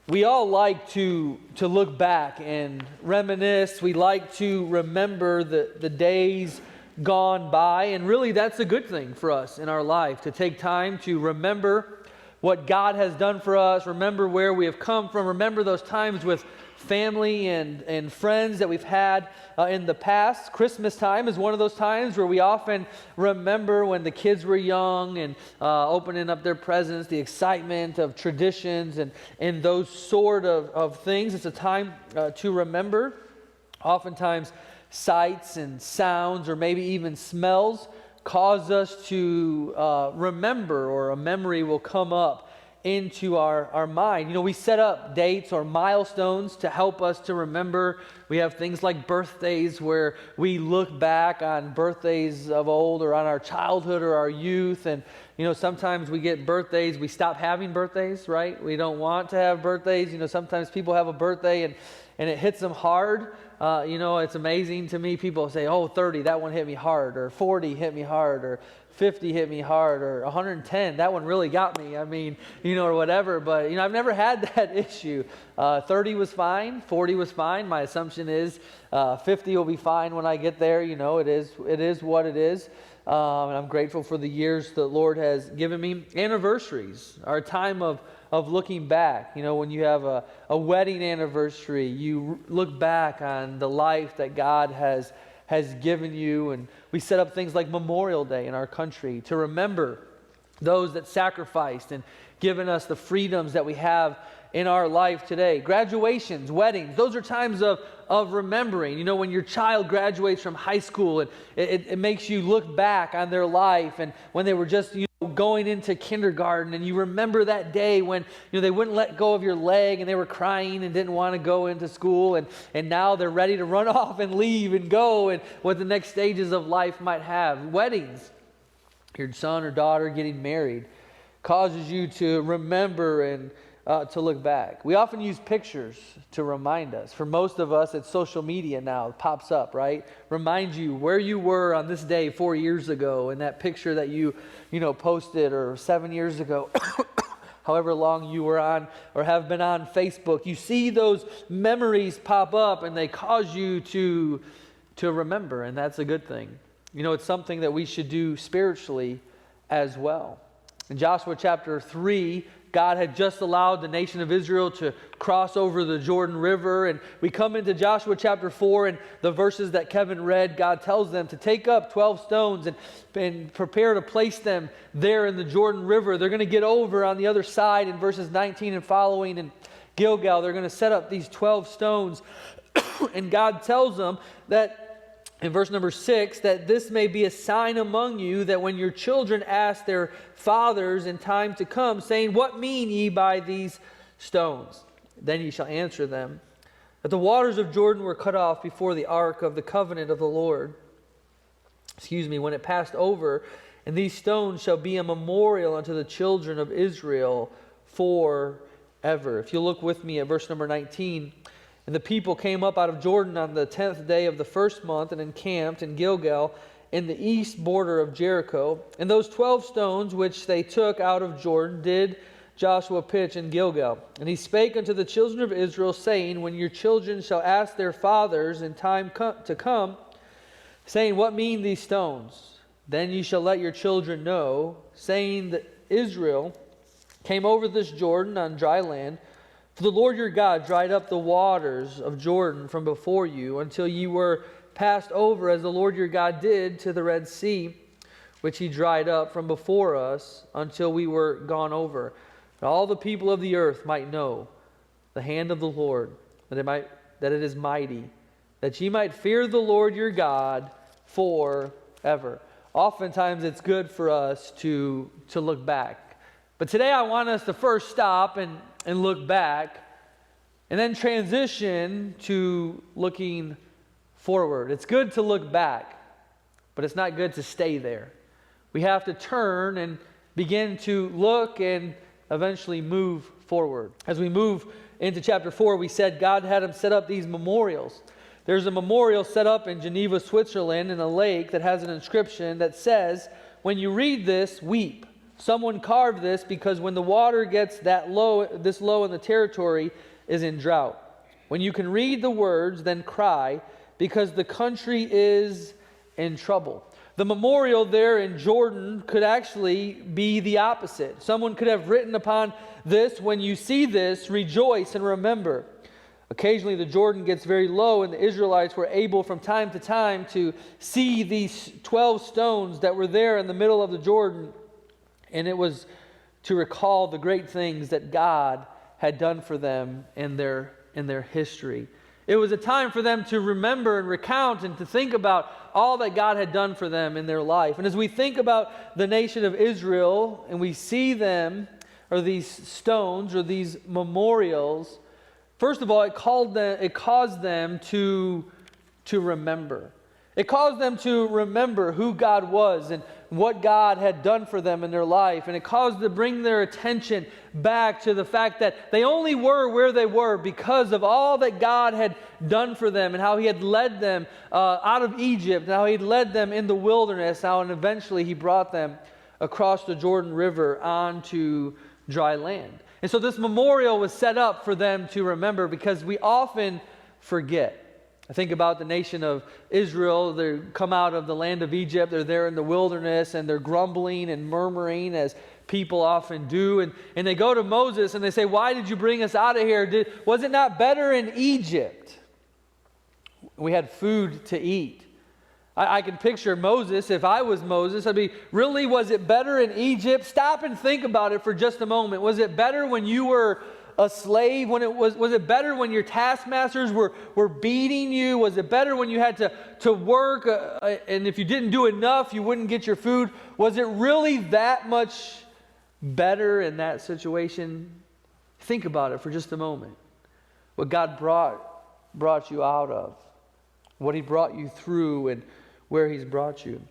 We all like to look back and reminisce. We like to remember the days gone by. And really, that's a good thing for us in our life, to take time to remember what God has done for us, remember where we have come from, remember those times with family and friends that we've had in the past. Christmas time is one of those times where we often remember when the kids were young and opening up their presents, the excitement of traditions and those sort of things. It's a time to remember. Oftentimes, sights and sounds or maybe even smells cause us to remember, or a memory will come up into our mind. You know, we set up dates or milestones to help us to remember. We have things like birthdays where we look back on birthdays of old or on our childhood or our youth. And, you know, sometimes we get birthdays, we stop having birthdays, right? We don't want to have birthdays. You know, sometimes people have a birthday and it hits them hard. You know, it's amazing to me. People say, oh, 30, that one hit me hard, or 40 hit me hard, or 50 hit me hard, or 110, that one really got me. I mean, you know, or whatever. But, you know, I've never had that issue. 30 was fine. 40 was fine. My assumption is 50 will be fine when I get there. You know, it is what it is. And I'm grateful for the years the Lord has given me. Anniversaries are a time of looking back. You know, when you have a wedding anniversary, you look back on the life that God has given you. And we set up things like Memorial Day in our country to remember those that sacrificed and given us the freedoms that we have in our life today. Graduations, weddings, those are times of remembering. You know, when your child graduates from high school, and it makes you look back on their life, and when they were just, you know, going into kindergarten, and you remember that day when, you know, they wouldn't let go of your leg and they were crying and didn't want to go into school, and now they're ready to run off and leave and go, and what the next stages of life might have. Weddings, your son or daughter getting married, causes you to remember and to look back. We often use pictures to remind us. For most of us, it's social media now. It pops up, right? Reminds you where you were on this day 4 years ago, and that picture that you posted, or 7 years ago, however long you were on or have been on Facebook. You see those memories pop up, and they cause you to remember, and that's a good thing. You know, it's something that we should do spiritually as well. In Joshua chapter 3, God had just allowed the nation of Israel to cross over the Jordan River. And we come into Joshua chapter 4, and the verses that Kevin read, God tells them to take up 12 stones and prepare to place them there in the Jordan River. They're going to get over on the other side in verses 19 and following in Gilgal. They're going to set up these 12 stones. And God tells them that, in verse number 6, that this may be a sign among you, that when your children ask their fathers in time to come, saying, what mean ye by these stones? Then ye shall answer them, that the waters of Jordan were cut off before the ark of the covenant of the Lord. When it passed over, and these stones shall be a memorial unto the children of Israel forever. If you look with me at verse number 19, and the people came up out of Jordan on the 10th day of the first month, and encamped in Gilgal in the east border of Jericho. And those 12 stones which they took out of Jordan did Joshua pitch in Gilgal. And he spake unto the children of Israel, saying, when your children shall ask their fathers in time to come, saying, what mean these stones? Then ye shall let your children know, saying that Israel came over this Jordan on dry land. For the Lord your God dried up the waters of Jordan from before you, until ye were passed over, as the Lord your God did to the Red Sea, which he dried up from before us, until we were gone over. That all the people of the earth might know the hand of the Lord, that it is mighty, that ye might fear the Lord your God forever. Oftentimes it's good for us to look back. But today I want us to first stop and look back, and then transition to looking forward. It's good to look back, but it's not good to stay there. We have to turn and begin to look and eventually move forward. As we move into chapter 4, we said God had him set up these memorials. There's a memorial set up in Geneva, Switzerland, in a lake that has an inscription that says, when you read this, weep. someone carved this because when the water gets this low in the territory is in drought. When you can read the words, then cry, because the country is in trouble. The memorial there in Jordan could actually be the opposite. Someone could have written upon this, when you see this, rejoice and remember. Occasionally the Jordan gets very low, and the Israelites were able from time to time to see these 12 stones that were there in the middle of the Jordan. And it was to recall the great things that God had done for them in their history. It was a time for them to remember and recount and to think about all that God had done for them in their life. And as we think about the nation of Israel and we see them, or these stones, or these memorials, first of all, it caused them to remember. It caused them to remember who God was and what God had done for them in their life. And it caused them to bring their attention back to the fact that they only were where they were because of all that God had done for them, and how He had led them out of Egypt, and how He had led them in the wilderness, and eventually He brought them across the Jordan River onto dry land. And so this memorial was set up for them to remember, because we often forget. I think about the nation of Israel. They come out of the land of Egypt. They're there in the wilderness, and they're grumbling and murmuring, as people often do. And they go to Moses and they say, "Why did you bring us out of here? Was it not better in Egypt? We had food to eat." I can picture Moses. If I was Moses, I'd be, really, was it better in Egypt? Stop and think about it for just a moment. Was it better when you were a slave? Was it better when your taskmasters were beating you? Was it better when you had to work, and if you didn't do enough, you wouldn't get your food? Was it really that much better in that situation? Think about it for just a moment. What God brought you out of, what He brought you through, and where He's brought you.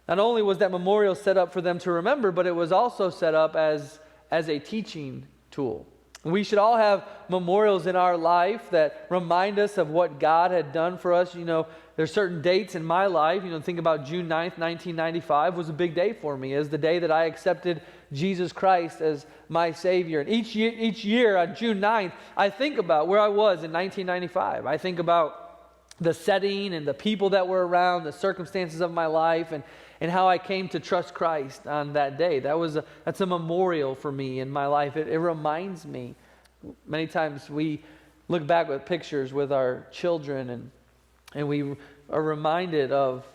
Not only was that memorial set up for them to remember, but it was also set up as a teaching tool. We should all have memorials in our life that remind us of what God had done for us. There's certain dates in my life. Think about June 9th, 1995 was a big day for me. It was the day that I accepted Jesus Christ as my Savior. And each year on June 9th, I think about where I was in 1995. I think about the setting and the people that were around, the circumstances of my life, and how I came to trust Christ on that day. That's a memorial for me in my life. It reminds me. Many times we look back with pictures with our children, and we are reminded of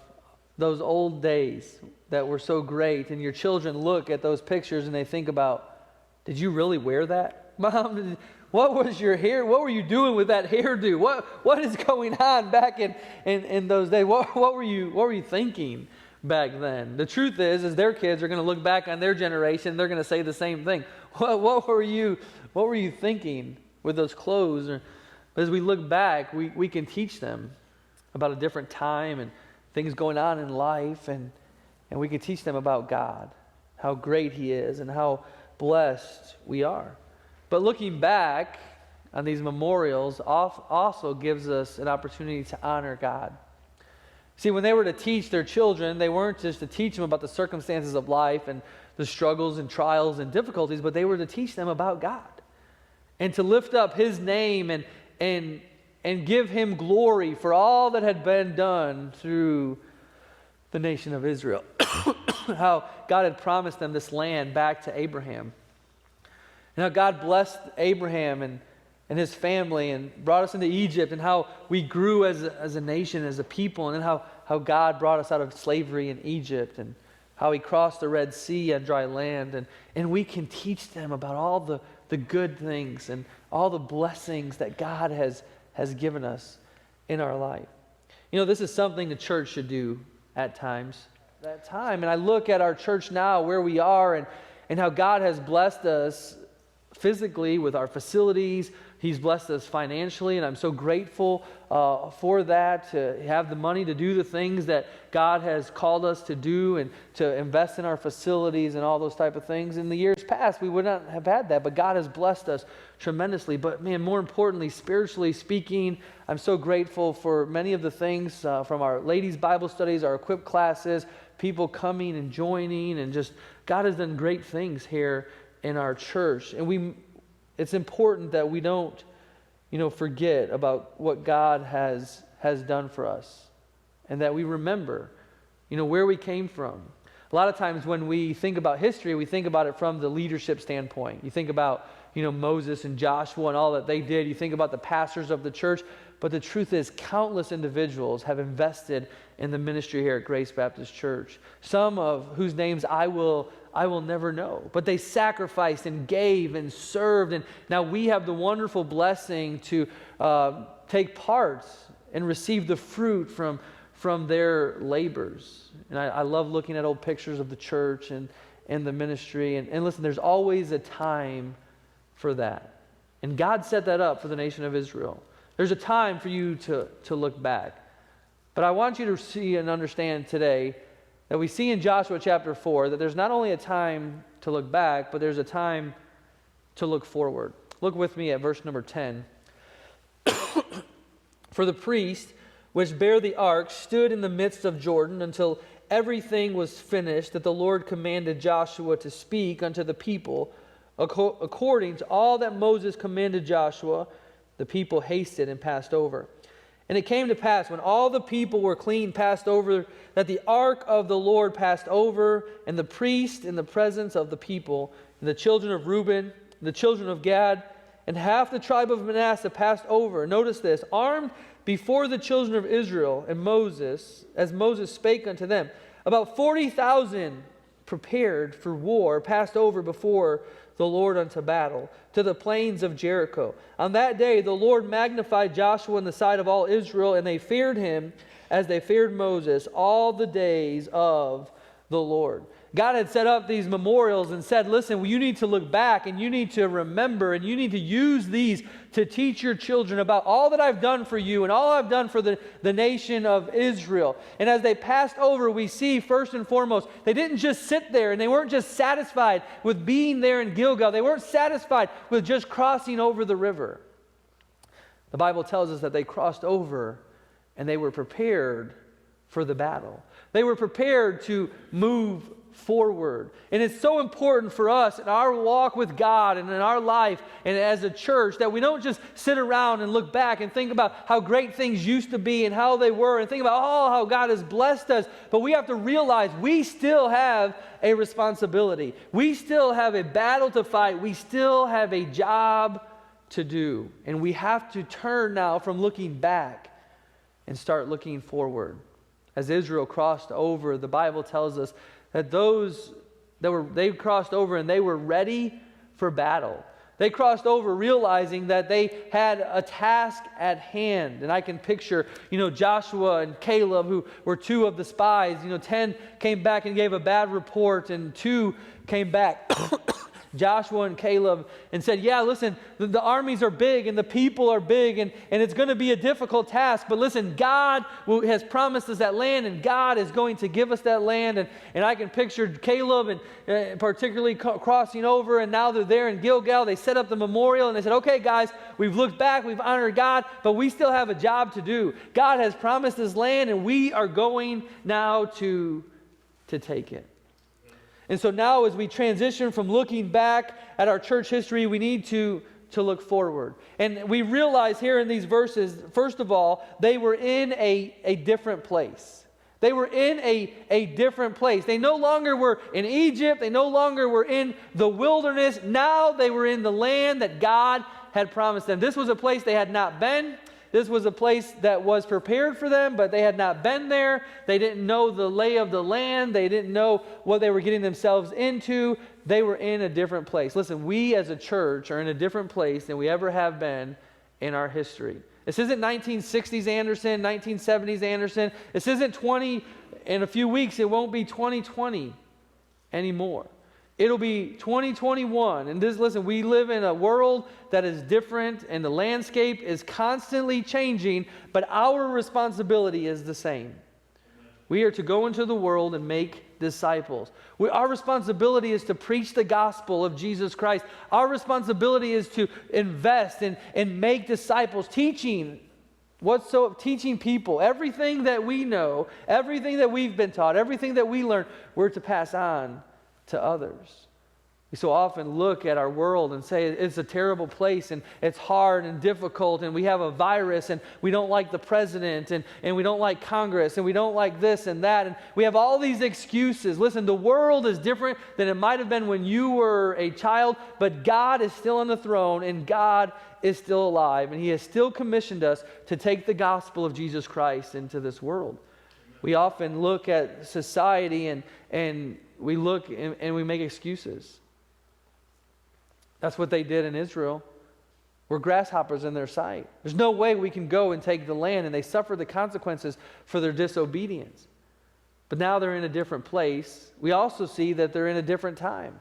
those old days that were so great. And your children look at those pictures and they think about, did you really wear that? Mom, what was your hair? What were you doing with that hairdo? What is going on back in those days? What were you thinking back then? The truth is their kids are going to look back on their generation. They're going to say the same thing. What were you thinking with those clothes? But as we look back, we can teach them about a different time and things going on in life, and we can teach them about God, how great He is, and how blessed we are. But looking back on these memorials also gives us an opportunity to honor God. See, when they were to teach their children, they weren't just to teach them about the circumstances of life and the struggles and trials and difficulties, but they were to teach them about God and to lift up His name and give Him glory for all that had been done through the nation of Israel. How God had promised them this land back to Abraham. And how God blessed Abraham and his family and brought us into Egypt, and how we grew as a nation, as a people, and then how God brought us out of slavery in Egypt, and how He crossed the Red Sea on dry land. And we can teach them about all the good things and all the blessings that God has given us in our life. This is something the church should do at times. That time. And I look at our church now, where we are, and how God has blessed us physically with our facilities. He's blessed us financially, and I'm so grateful for that, to have the money to do the things that God has called us to do, and to invest in our facilities and all those type of things. In the years past, we would not have had that, but God has blessed us tremendously. But man, more importantly, spiritually speaking, I'm so grateful for many of the things from our ladies' Bible studies, our equip classes, people coming and joining, and just God has done great things here in our church. And it's important that we don't, forget about what God has done for us, and that we remember, where we came from. A lot of times when we think about history, we think about it from the leadership standpoint. You think about, Moses and Joshua and all that they did. You think about the pastors of the church. But the truth is, countless individuals have invested in the ministry here at Grace Baptist Church, some of whose names I will never know. But they sacrificed and gave and served. And now we have the wonderful blessing to take part and receive the fruit from their labors. And I love looking at old pictures of the church and the ministry. And listen, there's always a time for that. And God set that up for the nation of Israel. There's a time for you to look back. But I want you to see and understand today that we see in Joshua chapter 4 that there's not only a time to look back, but there's a time to look forward. Look with me at verse number 10. For the priest which bare the ark stood in the midst of Jordan until everything was finished that the Lord commanded Joshua to speak unto the people. According to all that Moses commanded Joshua, the people hasted and passed over. And it came to pass, when all the people were clean passed over, that the ark of the Lord passed over, and the priest in the presence of the people, and the children of Reuben, and the children of Gad, and half the tribe of Manasseh passed over. Notice this, armed before the children of Israel and Moses, as Moses spake unto them. About 40,000 prepared for war passed over before the Lord unto battle, to the plains of Jericho. On that day the Lord magnified Joshua in the sight of all Israel, and they feared him as they feared Moses all the days of the Lord. God had set up these memorials and said, listen, you need to look back and you need to remember and you need to use these to teach your children about all that I've done for you and all I've done for the nation of Israel. And as they passed over, we see first and foremost, they didn't just sit there and they weren't just satisfied with being there in Gilgal. They weren't satisfied with just crossing over the river. The Bible tells us that they crossed over and they were prepared for the battle. They were prepared to move forward. And it's so important for us in our walk with God and in our life and as a church that we don't just sit around and look back and think about how great things used to be and how they were and think about how God has blessed us. But we have to realize we still have a responsibility. We still have a battle to fight. We still have a job to do. And we have to turn now from looking back and start looking forward. As Israel crossed over, the Bible tells us that they crossed over and they were ready for battle. They crossed over realizing that they had a task at hand. And I can picture, Joshua and Caleb, who were two of the spies. 10 came back and gave a bad report, and 2 came back. Joshua and Caleb, and said, yeah, listen, the armies are big and the people are big, and it's going to be a difficult task, but listen, God has promised us that land, and God is going to give us that land. And I can picture Caleb and particularly crossing over, and now they're there in Gilgal. They set up the memorial and they said, okay guys, we've looked back, we've honored God, but we still have a job to do. God has promised this land, and we are going now to take it. And so now as we transition from looking back at our church history, we need to look forward. And we realize here in these verses, first of all, they were in a different place. They were in a different place. They no longer were in Egypt. They no longer were in the wilderness. Now they were in the land that God had promised them. This was a place they had not been. This was a place that was prepared for them, but they had not been there. They didn't know the lay of the land. They didn't know what they were getting themselves into. They were in a different place. Listen, we as a church are in a different place than we ever have been in our history. This isn't 1960s Anderson, 1970s Anderson. This isn't in a few weeks, it won't be 2020 anymore. It'll be 2021. And listen, we live in a world that is different and the landscape is constantly changing, but our responsibility is the same. We are to go into the world and make disciples. Our responsibility is to preach the gospel of Jesus Christ. Our responsibility is to invest and make disciples, teaching teaching people everything that we know, everything that we've been taught, everything that we learn, we're to pass on to others. We so often look at our world and say it's a terrible place and it's hard and difficult and we have a virus and we don't like the president and we don't like Congress and we don't like this and that and we have all these excuses. Listen, the world is different than it might have been when you were a child, but God is still on the throne and God is still alive and He has still commissioned us to take the gospel of Jesus Christ into this world. We often look at society and we look and we make excuses. That's what they did in Israel. We're grasshoppers in their sight. There's no way we can go and take the land, and they suffer the consequences for their disobedience. But now they're in a different place. We also see that they're in a different time.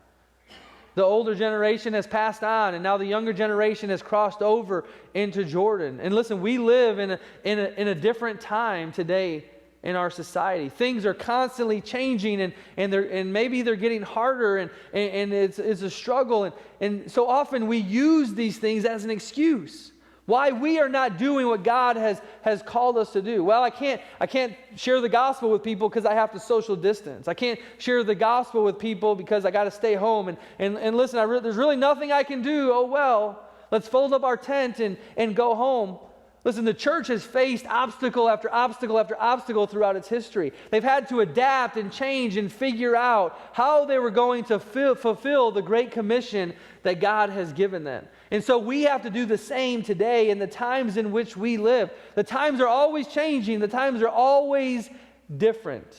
The older generation has passed on, and now the younger generation has crossed over into Jordan. And listen, we live in a different time today in our society. Things are constantly changing and maybe they're getting harder and it's a struggle. And so often we use these things as an excuse. Why we are not doing what God has called us to do. Well, I can't share the gospel with people because I have to social distance. I can't share the gospel with people because I got to stay home. And listen, there's really nothing I can do. Oh well, let's fold up our tent and go home. Listen, the church has faced obstacle after obstacle after obstacle throughout its history. They've had to adapt and change and figure out how they were going to fulfill the Great Commission that God has given them. And so we have to do the same today in the times in which we live. The times are always changing. The times are always different.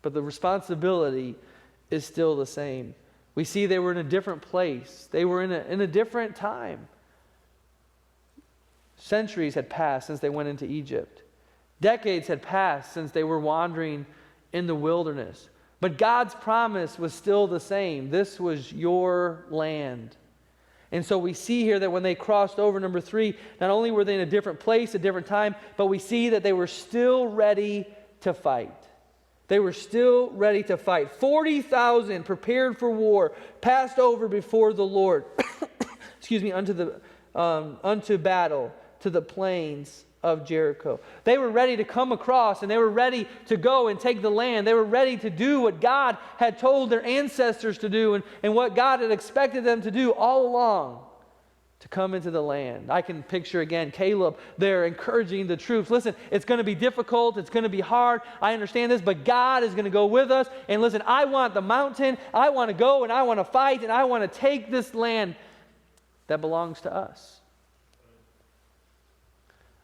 But the responsibility is still the same. We see they were in a different place. They were in a different time. Centuries had passed since they went into Egypt. Decades had passed since they were wandering in the wilderness. But God's promise was still the same. This was your land. And so we see here that when they crossed over, number 3, not only were they in a different place, a different time, but we see that they were still ready to fight. They were still ready to fight. 40,000 prepared for war, passed over before the Lord, unto battle to the plains of Jericho. They were ready to come across and they were ready to go and take the land. They were ready to do what God had told their ancestors to do and what God had expected them to do all along, to come into the land. I can picture again Caleb there encouraging the troops. Listen, it's going to be difficult. It's going to be hard. I understand this, but God is going to go with us. And listen, I want the mountain. I want to go and I want to fight and I want to take this land that belongs to us.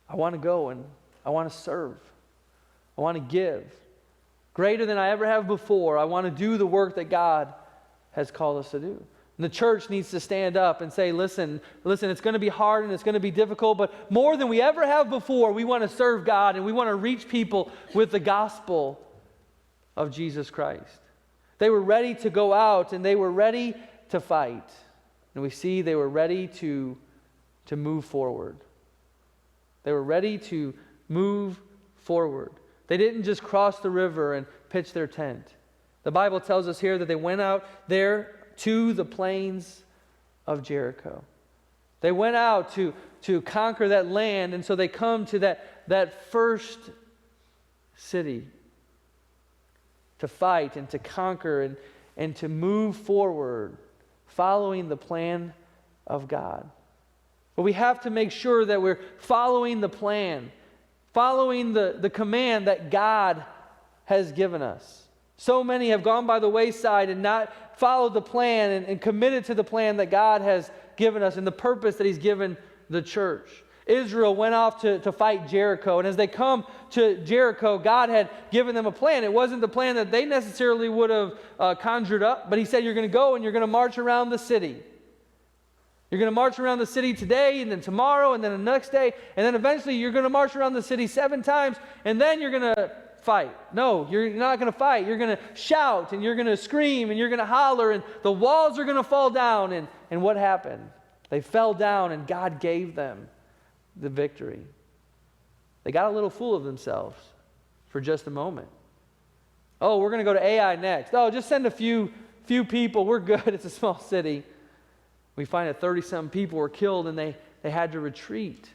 I want to go and I want to serve. I want to give. Greater than I ever have before, I want to do the work that God has called us to do. And the church needs to stand up and say, listen, it's going to be hard and it's going to be difficult, but more than we ever have before, we want to serve God and we want to reach people with the gospel of Jesus Christ. They were ready to go out and they were ready to fight. And we see they were ready to move forward. They were ready to move forward. They didn't just cross the river and pitch their tent. The Bible tells us here that they went out there to the plains of Jericho. They went out to conquer that land, and so they come to that first city to fight and to conquer and to move forward, following the plan of God. But we have to make sure that we're following the plan, following the command that God has given us. So many have gone by the wayside and not followed the plan and committed to the plan that God has given us and the purpose that He's given the church. Israel went off to fight Jericho, and as they come to Jericho, God had given them a plan. It wasn't the plan that they necessarily would have conjured up, but He said, you're going to go and you're going to march around the city. You're going to march around the city today, and then tomorrow, and then the next day, and then eventually you're going to march around the city 7 times, and then you're going to fight. No, you're not going to fight. You're going to shout, and you're going to scream, and you're going to holler, and the walls are going to fall down. And what happened? They fell down, and God gave them the victory. They got a little full of themselves for just a moment. Oh, we're going to go to Ai next. Oh, just send a few people. We're good. It's a small city. We find that 30-some people were killed and they had to retreat.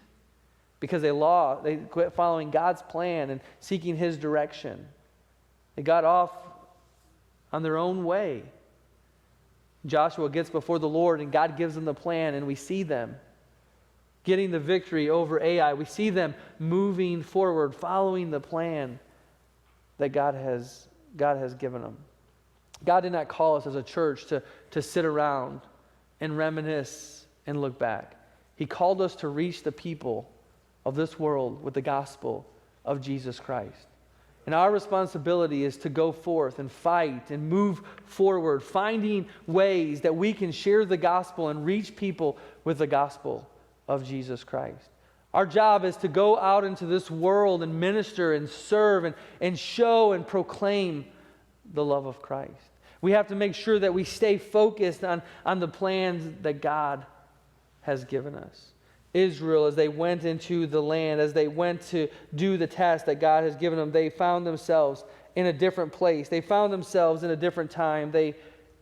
because they quit following God's plan and seeking His direction. They got off on their own way. Joshua gets before the Lord and God gives them the plan, and we see them getting the victory over Ai. We see them moving forward, following the plan that God has given them. God did not call us as a church to sit around and reminisce and look back. He called us to reach the people of this world with the gospel of Jesus Christ. And our responsibility is to go forth and fight and move forward, finding ways that we can share the gospel and reach people with the gospel of Jesus Christ. Our job is to go out into this world and minister and serve and show and proclaim the love of Christ. We have to make sure that we stay focused on the plans that God has given us. Israel, as they went into the land, as they went to do the task that God has given them, they found themselves in a different place. They found themselves in a different time. They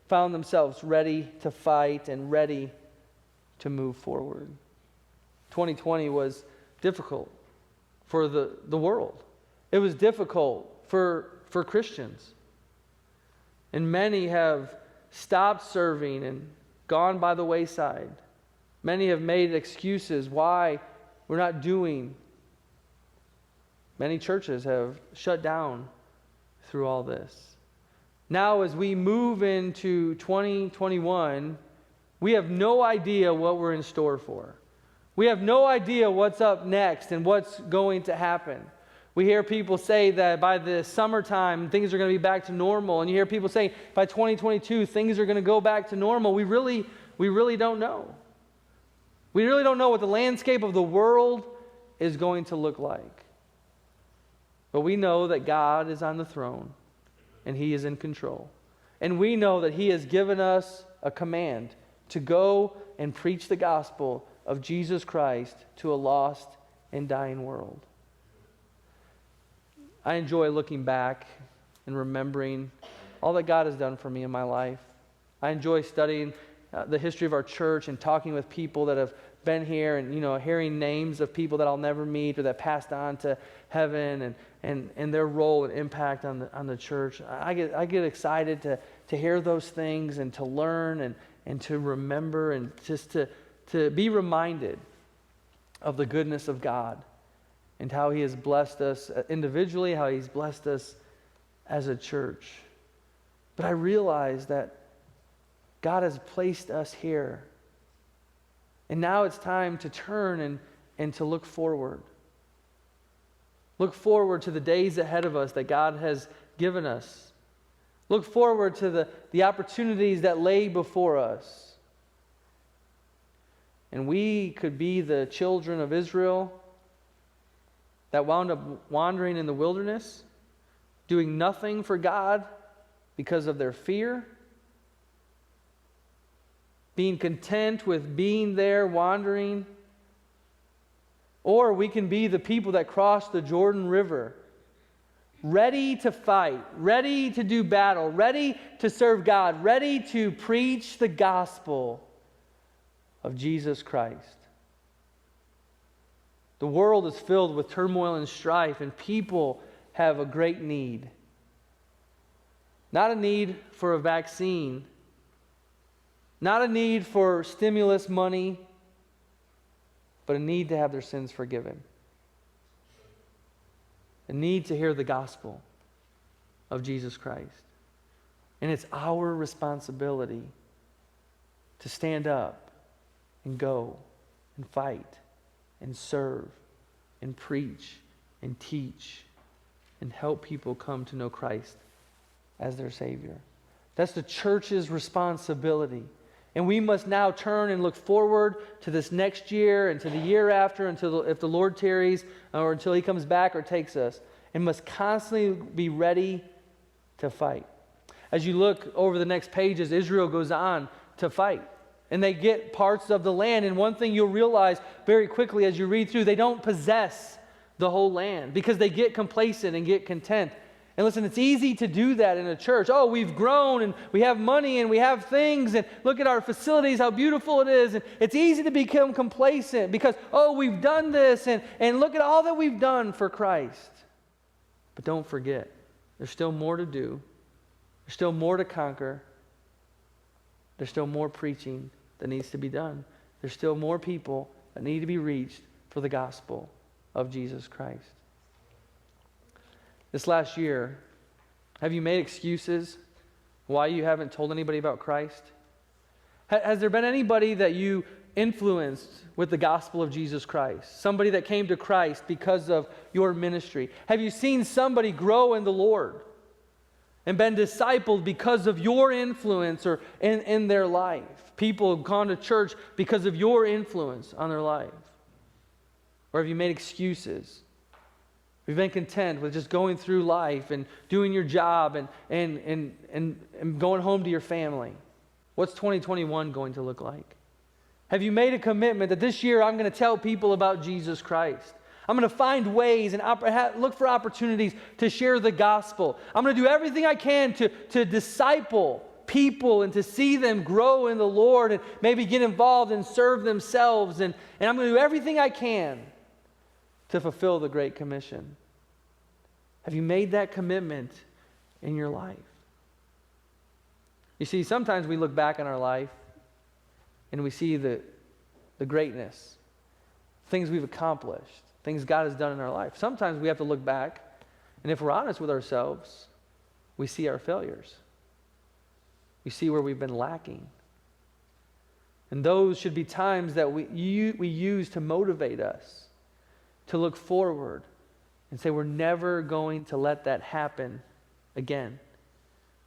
found themselves ready to fight and ready to move forward. 2020 was difficult for the world. It was difficult for Christians. And many have stopped serving and gone by the wayside. Many have made excuses why we're not doing. Many churches have shut down through all this. Now, as we move into 2021, we have no idea what we're in store for. We have no idea what's up next and what's going to happen. We hear people say that by the summertime, things are going to be back to normal. And you hear people say by 2022, things are going to go back to normal. We really don't know. We really don't know what the landscape of the world is going to look like. But we know that God is on the throne and He is in control. And we know that He has given us a command to go and preach the gospel of Jesus Christ to a lost and dying world. I enjoy looking back and remembering all that God has done for me in my life. I enjoy studying the history of our church and talking with people that have been here and, hearing names of people that I'll never meet or that passed on to heaven and their role and impact on the church. I get excited to hear those things and to learn and to remember and just to be reminded of the goodness of God and how He has blessed us individually, how He's blessed us as a church. But I realize that God has placed us here. And now it's time to turn and to look forward. Look forward to the days ahead of us that God has given us. Look forward to the opportunities that lay before us. And we could be the children of Israel that wound up wandering in the wilderness, doing nothing for God because of their fear, being content with being there, wandering. Or we can be the people that cross the Jordan River, ready to fight, ready to do battle, ready to serve God, ready to preach the gospel of Jesus Christ. The world is filled with turmoil and strife, and people have a great need. Not a need for a vaccine, not a need for stimulus money, but a need to have their sins forgiven. A need to hear the gospel of Jesus Christ. And it's our responsibility to stand up and go and fight and serve and preach and teach and help people come to know Christ as their Savior. That's the church's responsibility. And we must now turn and look forward to this next year and to the year after if the Lord tarries or until He comes back or takes us, and must constantly be ready to fight. As you look over the next pages, Israel goes on to fight. And they get parts of the land. And one thing you'll realize very quickly as you read through, they don't possess the whole land because they get complacent and get content. And listen, it's easy to do that in a church. Oh, we've grown and we have money and we have things and look at our facilities, how beautiful it is. And it's easy to become complacent because, oh, we've done this and look at all that we've done for Christ. But don't forget, there's still more to do. There's still more to conquer. There's still more preaching that needs to be done. There's still more people that need to be reached for the gospel of Jesus Christ. This last year, have you made excuses why you haven't told anybody about Christ? Has there been anybody that you influenced with the gospel of Jesus Christ? Somebody that came to Christ because of your ministry? Have you seen somebody grow in the Lord and been discipled because of your influence or in their life? People have gone to church because of your influence on their life? Or have you made excuses? We've been content with just going through life and doing your job and going home to your family. What's 2021 going to look like? Have you made a commitment that this year I'm going to tell people about Jesus Christ? I'm going to find ways and look for opportunities to share the gospel. I'm going to do everything I can to disciple people and to see them grow in the Lord and maybe get involved and serve themselves. And I'm going to do everything I can to fulfill the Great Commission. Have you made that commitment in your life? You see, sometimes we look back on our life and we see the greatness, things we've accomplished, things God has done in our life. Sometimes we have to look back, and if we're honest with ourselves, we see our failures. We see where we've been lacking. And those should be times that we use to motivate us to look forward and say, we're never going to let that happen again.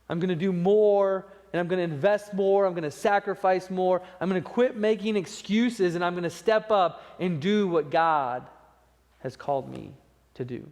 I'm going to do more, and I'm going to invest more, I'm going to sacrifice more, I'm going to quit making excuses, and I'm going to step up and do what God has called me to do.